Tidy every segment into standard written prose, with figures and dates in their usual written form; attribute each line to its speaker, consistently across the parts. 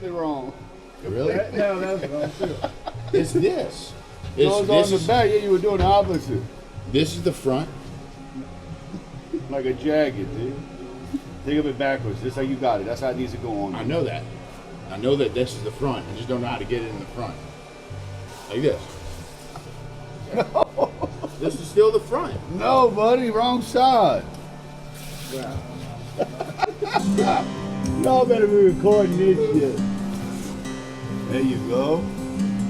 Speaker 1: completely wrong.
Speaker 2: Really?
Speaker 1: No, that's wrong too.
Speaker 2: It's this.
Speaker 1: No, it's on the back. Yeah, you were doing the opposite.
Speaker 2: This is the front.
Speaker 1: Like a jacket, dude. Think of it backwards. This is how you got it. That's how it needs to go on.
Speaker 2: I know that. I know that this is the front. I just don't know how to get it in the front. Like this.
Speaker 1: No.
Speaker 2: This is still the front.
Speaker 1: No, buddy. Wrong side. Y'all better be recording this shit. There you go.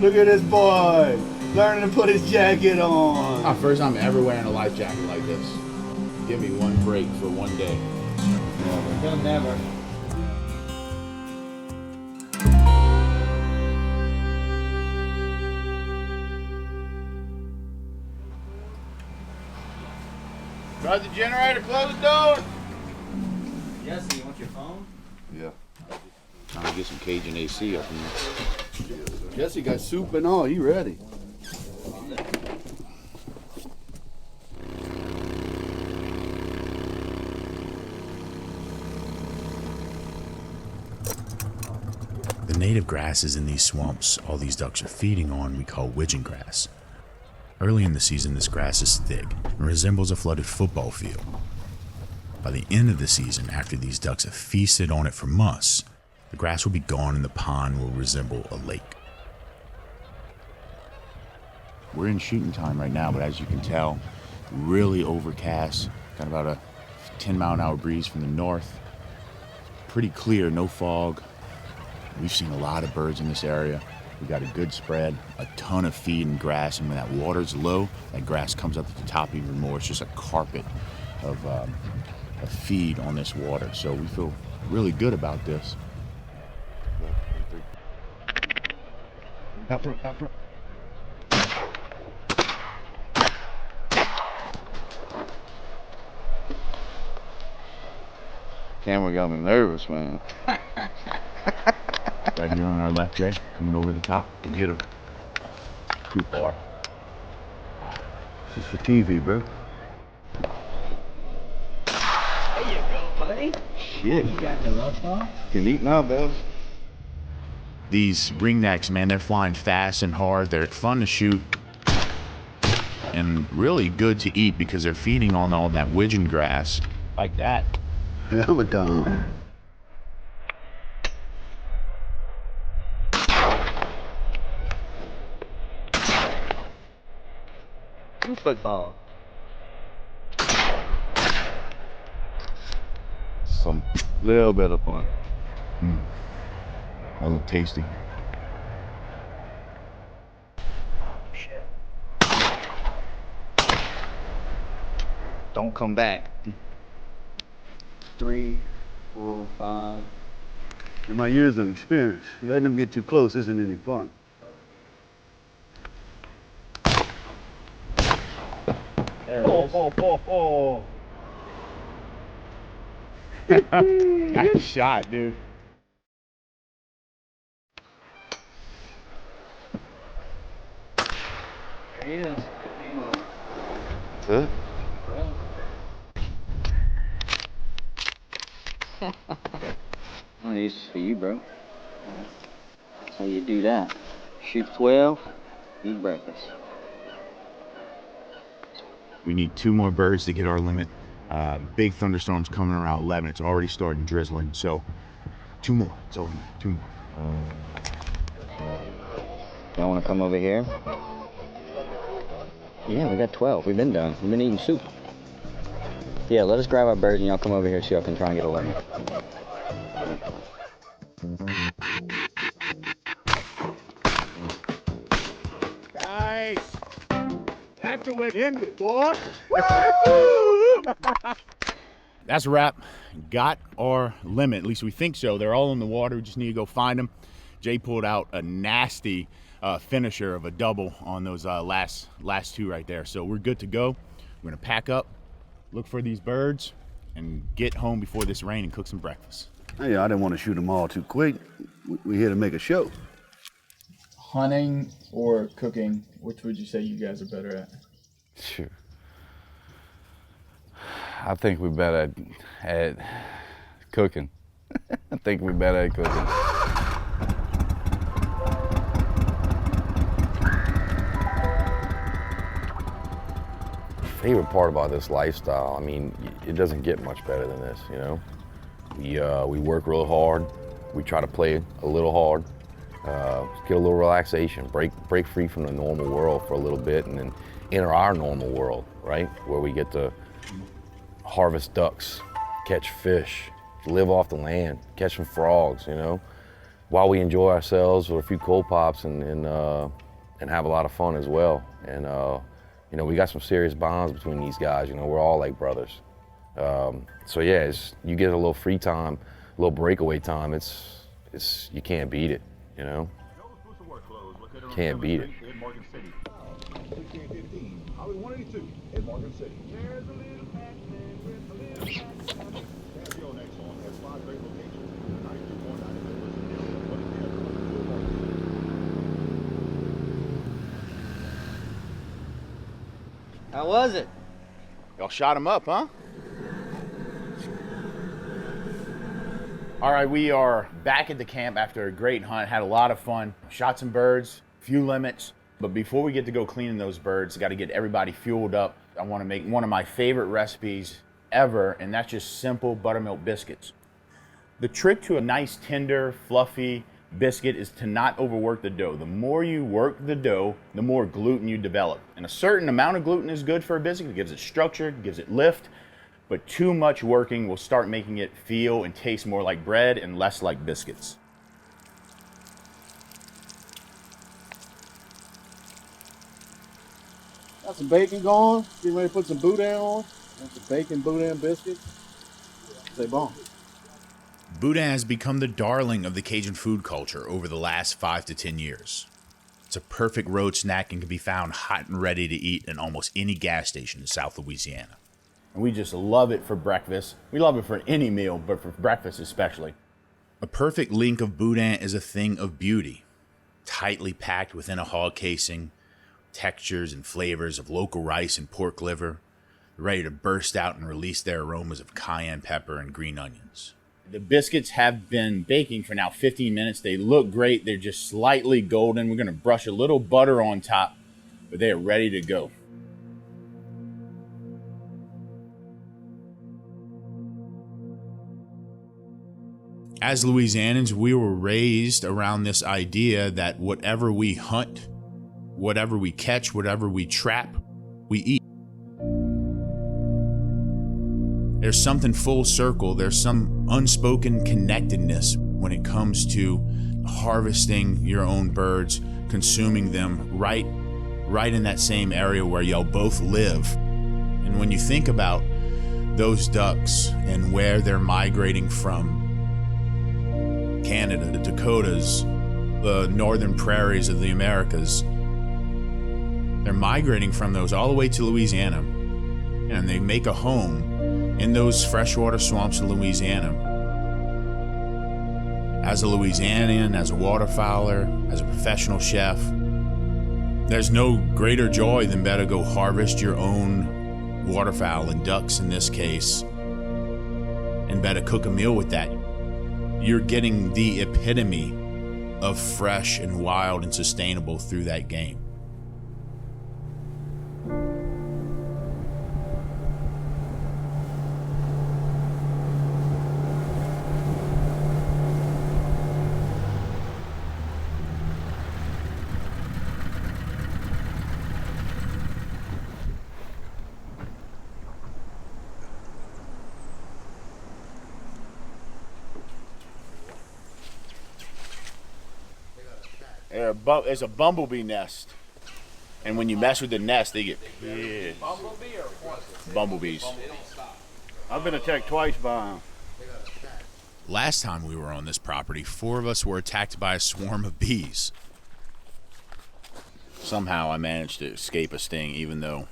Speaker 1: Look at this boy. Learning to put his jacket on.
Speaker 2: First time ever wearing a life jacket like this. Give me one break for one day.
Speaker 3: He'll never.
Speaker 1: Drive the generator, close the door.
Speaker 3: Jesse, you want your phone?
Speaker 1: Yeah.
Speaker 2: Trying to get some Cajun AC up in there.
Speaker 1: Jesse got soup and all. He ready.
Speaker 4: The native grasses in these swamps all these ducks are feeding on we call widgeon grass. Early in the season, this grass is thick and resembles a flooded football field. By the end of the season, after these ducks have feasted on it for months, the grass will be gone and the pond will resemble a lake.
Speaker 2: We're in shooting time right now, but as you can tell, really overcast. Got about a 10-mile-an-hour breeze from the north. Pretty clear, no fog. We've seen a lot of birds in this area. We got a good spread, a ton of feed and grass, and when that water's low, that grass comes up at the top even more. It's just a carpet of feed on this water. So we feel really good about this.
Speaker 1: Out front, out front. Camera got me nervous, man.
Speaker 2: Right here on our left, Jay, coming over the top.
Speaker 1: Can hit him. Too far. This is for TV, bro.
Speaker 3: There you go, buddy.
Speaker 1: Shit.
Speaker 3: You got the rough on?
Speaker 1: Can eat now, Bill.
Speaker 4: These ringnecks, man, they're flying fast and hard. They're fun to shoot and really good to eat because they're feeding on all that widgeon grass like that.
Speaker 1: I'm a dumb.
Speaker 3: Football.
Speaker 1: Some little bit of fun.
Speaker 2: A little tasty.
Speaker 3: Shit. Don't come back. 3, 4, 5.
Speaker 1: In my years of experience, letting them get too close isn't any fun.
Speaker 3: Oh.
Speaker 2: Nice shot, dude.
Speaker 3: There he is.
Speaker 1: Huh?
Speaker 3: Well, this is for you, bro. That's how you do that. Shoot 12, eat breakfast.
Speaker 2: We need 2 more birds to get our limit. Big thunderstorms coming around 11. It's already starting drizzling, so 2 more. It's over. 2 more.
Speaker 3: Y'all want to come over here? Yeah, we got 12. We've been done. We've been eating soup. Yeah, let us grab our birds and y'all come over here so y'all can try and get a limit.
Speaker 1: Guys, after it ended, boy.
Speaker 2: That's a wrap. Got our limit. At least we think so. They're all in the water. We just need to go find them. Jay pulled out a nasty finisher of a double on those last 2 right there. So we're good to go. We're gonna pack up, look for these birds, and get home before this rain and cook some breakfast.
Speaker 1: Hey, I didn't want to shoot them all too quick. We're here to make a show.
Speaker 5: Hunting or cooking, which would you say you guys are better at?
Speaker 6: Sure. I think we're better at cooking. I think we're better at cooking.
Speaker 7: favorite part about this lifestyle, I mean, it doesn't get much better than this, you know? We work real hard. We try to play a little hard, get a little relaxation, break free from the normal world for a little bit, and then enter our normal world, right? Where we get to harvest ducks, catch fish, live off the land, catch some frogs, you know? While we enjoy ourselves with a few cold pops and have a lot of fun as well. And you know, we got some serious bonds between these guys. You know, we're all like brothers. So yeah, you get a little free time, a little breakaway time. It's you can't beat it. You know, can't beat it.
Speaker 3: How was it?
Speaker 2: Y'all shot him up, huh? All right, we are back at the camp after a great hunt. Had a lot of fun. Shot some birds, few limits. But before we get to go cleaning those birds, got to get everybody fueled up. I want to make one of my favorite recipes ever, and that's just simple buttermilk biscuits. The trick to a nice, tender, fluffy biscuit is to not overwork the dough. The more you work the dough, the more gluten you develop. And a certain amount of gluten is good for a biscuit. It gives it structure, gives it lift, but too much working will start making it feel and taste more like bread and less like biscuits.
Speaker 8: Got some bacon going. Get ready to put some boudin on. Got some bacon boudin biscuits. Say bon.
Speaker 4: Boudin has become the darling of the Cajun food culture over the last 5 to 10 years. It's a perfect road snack and can be found hot and ready to eat in almost any gas station in South Louisiana.
Speaker 2: We just love it for breakfast. We love it for any meal, but for breakfast especially.
Speaker 4: A perfect link of boudin is a thing of beauty, tightly packed within a hog casing, textures and flavors of local rice and pork liver, ready to burst out and release their aromas of cayenne pepper and green onions.
Speaker 2: The biscuits have been baking for now 15 minutes. They look great. They're just slightly golden. We're going to brush a little butter on top, but they are ready to go.
Speaker 4: As Louisianans, we were raised around this idea that whatever we hunt, whatever we catch, whatever we trap, we eat. There's something full circle. There's some unspoken connectedness when it comes to harvesting your own birds, consuming them right in that same area where y'all both live. And when you think about those ducks and where they're migrating from, Canada, the Dakotas, the northern prairies of the Americas, they're migrating from those all the way to Louisiana, and they make a home in those freshwater swamps of Louisiana. As a Louisianian, as a waterfowler, as a professional chef, there's no greater joy than better go harvest your own waterfowl and ducks in this case, and better cook a meal with that. You're getting the epitome of fresh and wild and sustainable through that game.
Speaker 2: It's a bumblebee nest. And when you mess with the nest, they get pissed.
Speaker 1: Bumblebee or what?
Speaker 2: Bumblebees.
Speaker 1: I've been attacked twice by them.
Speaker 4: Last time we were on this property, 4 of us were attacked by a swarm of bees.
Speaker 2: Somehow I managed to escape a sting, even though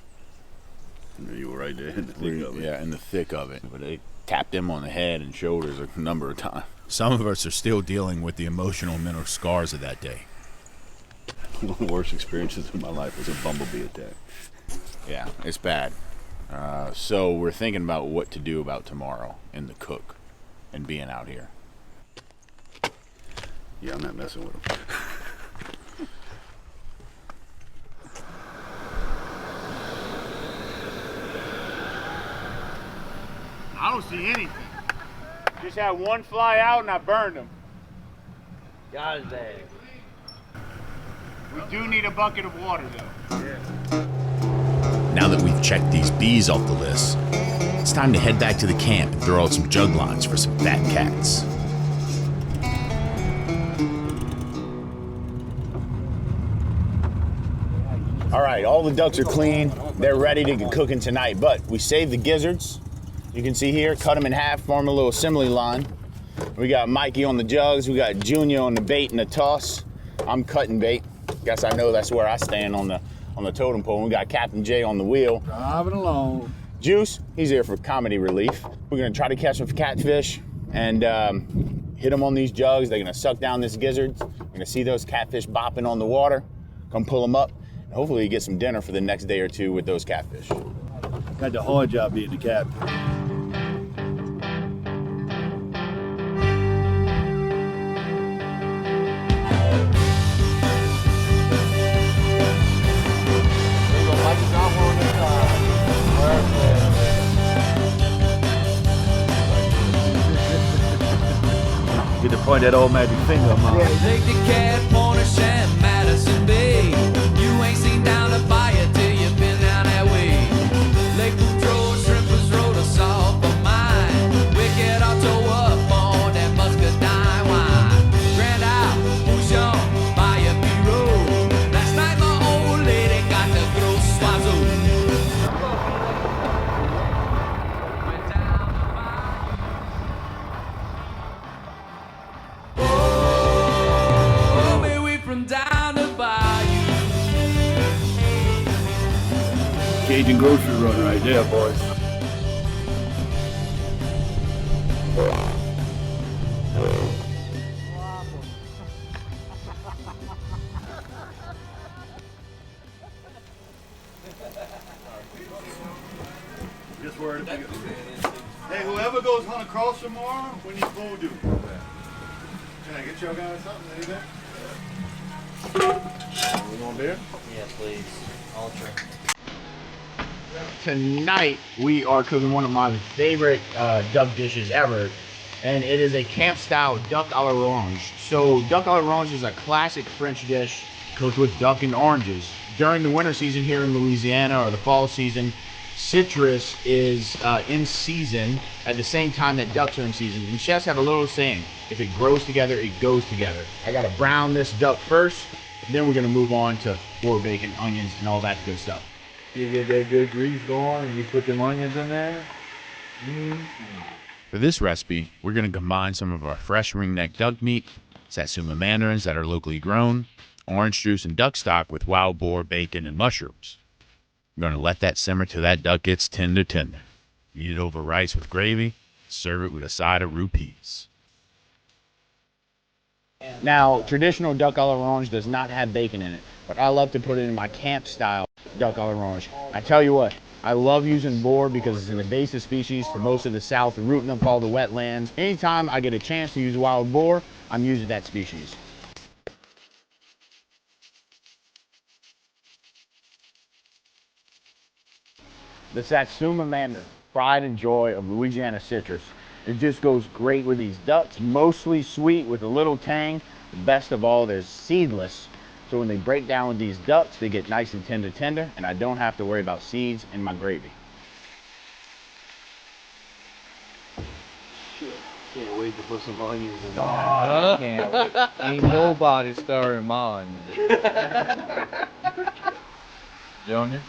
Speaker 1: You were right there in the thick of it.
Speaker 2: Yeah, in the thick of it. But they tapped him on the head and shoulders a number of times.
Speaker 4: Some of us are still dealing with the emotional and mental scars of that day.
Speaker 1: One of the worst experiences of my life was a bumblebee attack.
Speaker 2: Yeah, it's bad. So we're thinking about what to do about tomorrow and the cook and being out here.
Speaker 1: Yeah, I'm not messing with them.
Speaker 2: don't see anything. Just had one fly out and I burned him.
Speaker 3: Got his ass.
Speaker 2: We do need a bucket of water though.
Speaker 4: Now that we've checked these bees off the list, it's time to head back to the camp and throw out some jug lines for some fat cats.
Speaker 2: All right, all the ducks are clean. They're ready to get cooking tonight, but we saved the gizzards. You can see here, cut them in half, form a little assembly line. We got Mikey on the jugs, we got Junior on the bait and the toss. I'm cutting bait. Guess I know that's where I stand on the totem pole. We got Captain J on the wheel.
Speaker 8: Driving along.
Speaker 2: Juice, he's here for comedy relief. We're gonna try to catch some catfish and hit them on these jugs. They're gonna suck down this gizzard. We're gonna see those catfish bopping on the water. Come pull them up. And hopefully get some dinner for the next day or two with those catfish.
Speaker 8: Got the hard job being the captain. Get to point that old magic finger on my
Speaker 9: Take the cat, Cornish and Madison Bay. You ain't seen down the fire till you've been down that way. Lake Boudreaux, Shrimpers Road, or South of Mine. Wicked Auto up on that muscadine wine. Grand Isle, Bouchon, Fire Bureau. Last night my old lady got the gross swazo. Went down the fire. Oh, baby, from down the bayou.
Speaker 8: Cajun grocery run right there, boys.
Speaker 1: Just worried about it. Hey, whoever goes hunt across tomorrow, we need voodoo. Can I get y'all guys something? Anything? We want beer?
Speaker 3: Yeah, please. Ultra.
Speaker 5: Tonight we are cooking one of my favorite duck dishes ever, and it is a camp-style duck à l'orange. So duck à l'orange is a classic French dish cooked with duck and oranges. During the winter season here in Louisiana, or the fall season, citrus is in season at the same time that ducks are in season. And chefs have a little saying, if it grows together, it goes together. I gotta brown this duck first, then we're gonna move on to pork, bacon, onions, and all that good stuff.
Speaker 6: You get that good grease going and you put them onions in there.
Speaker 4: For this recipe, we're going to combine some of our fresh ringneck duck meat, satsuma mandarins that are locally grown, orange juice and duck stock with wild boar, bacon, and mushrooms. We're going to let that simmer till that duck gets tender. Eat it over rice with gravy, serve it with a side of roux peas.
Speaker 5: Now, traditional duck à l'orange does not have bacon in it, but I love to put it in my camp style duck à l'orange. I tell you what, I love using boar because it's an invasive species for most of the South, rooting up all the wetlands. Anytime I get a chance to use wild boar, I'm using that species. The satsuma mandarin, pride and joy of Louisiana citrus. It just goes great with these ducks, mostly sweet with a little tang. The best of all, they're seedless. So when they break down with these ducks, they get nice and tender, and I don't have to worry about seeds in my gravy.
Speaker 6: Can't wait to put some onions in there. Ain't nobody stirring mine. Junior?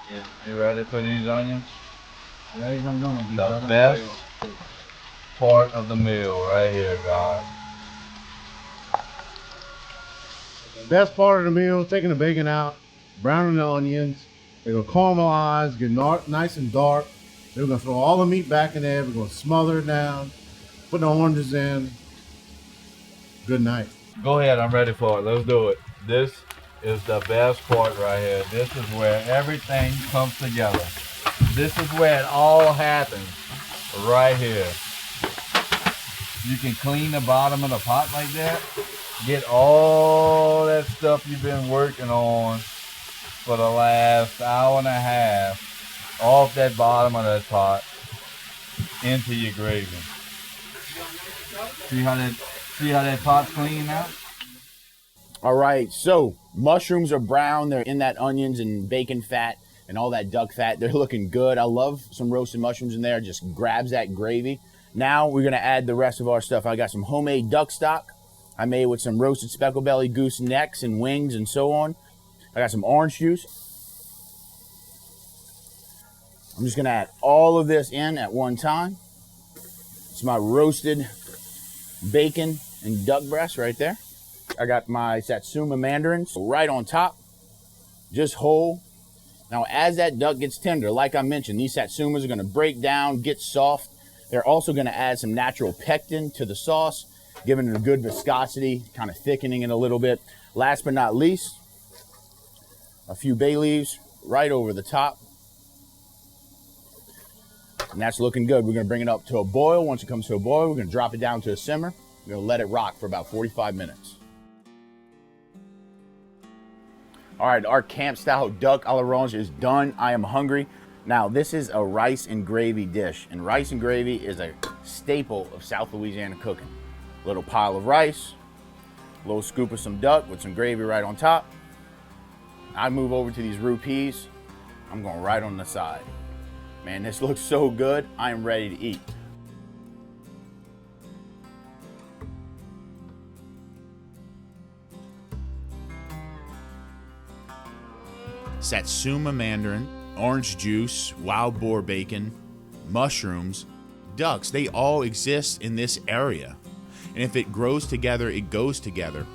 Speaker 6: Yeah. You ready for these onions? The best part of the meal right here, guys.
Speaker 8: Best part of the meal, taking the bacon out, browning the onions. They're gonna caramelize, get nice and dark. Then we're gonna throw all the meat back in there. We're gonna smother it down, put the oranges in. Good night.
Speaker 6: Go ahead, I'm ready for it. Let's do it. This is the best part right here. This is where everything comes together. This is where it all happens, right here. You can clean the bottom of the pot like that. Get all that stuff you've been working on for the last hour and a half off that bottom of that pot. into your gravy. See how that pot's clean now?
Speaker 2: All right, so mushrooms are brown. They're in that onions and bacon fat and all that duck fat. They're looking good. I love some roasted mushrooms in there. Just grabs that gravy. Now we're gonna add the rest of our stuff. I got some homemade duck stock I made with some roasted speckle belly goose necks and wings and so on. I got some orange juice. I'm just gonna add all of this in at one time. It's my roasted bacon and duck breast right there. I got my Satsuma mandarins right on top, just whole. Now, as that duck gets tender, like I mentioned, these Satsumas are gonna break down, get soft. They're also gonna add some natural pectin to the sauce, giving it a good viscosity, kind of thickening it a little bit. Last but not least, a few bay leaves right over the top. And that's looking good. We're gonna bring it up to a boil. Once it comes to a boil, we're gonna drop it down to a simmer. We're gonna let it rock for about 45 minutes. All right, our camp style duck à l'orange is done. I am hungry. Now, this is a rice and gravy dish, and rice and gravy is a staple of South Louisiana cooking. A little pile of rice, a little scoop of some duck with some gravy right on top. I move over to these roux peas. I'm going right on the side. Man, this looks so good. I am ready to eat.
Speaker 4: Satsuma mandarin, orange juice, wild boar bacon, mushrooms, ducks, they all exist in this area. And if it grows together, it goes together.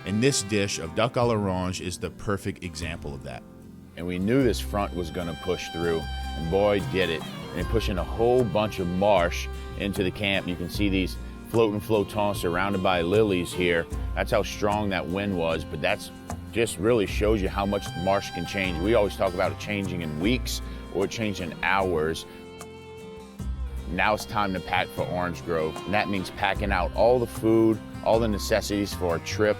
Speaker 4: And this dish of duck à l'orange is the perfect example of that.
Speaker 2: And we knew this front was gonna push through, and boy, did it. And pushing a whole bunch of marsh into the camp. You can see these floating flotants surrounded by lilies here. That's how strong that wind was, but that's just really shows you how much marsh can change. We always talk about it changing in weeks or changing in hours. Now it's time to pack for Orange Grove. And that means packing out all the food, all the necessities for a trip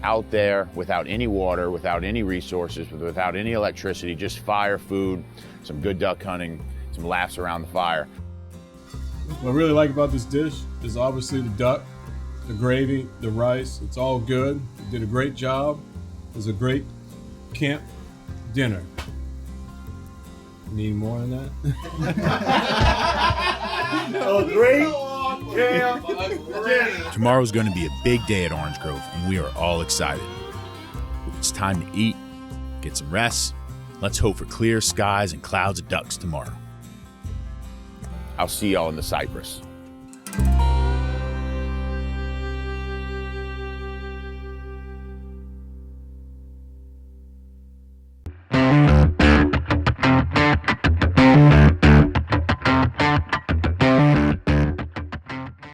Speaker 2: out there without any water, without any resources, without any electricity, just fire, food, some good duck hunting, some laughs around the fire.
Speaker 10: What I really like about this dish is obviously the duck, the gravy, the rice. It's all good. You did a great job. It was a great camp dinner. Need more than that?
Speaker 1: A great camp dinner.
Speaker 4: Tomorrow's going to be a big day at Orange Grove, and we are all excited. It's time to eat, get some rest. Let's hope for clear skies and clouds of ducks tomorrow.
Speaker 2: I'll see y'all in the cypress.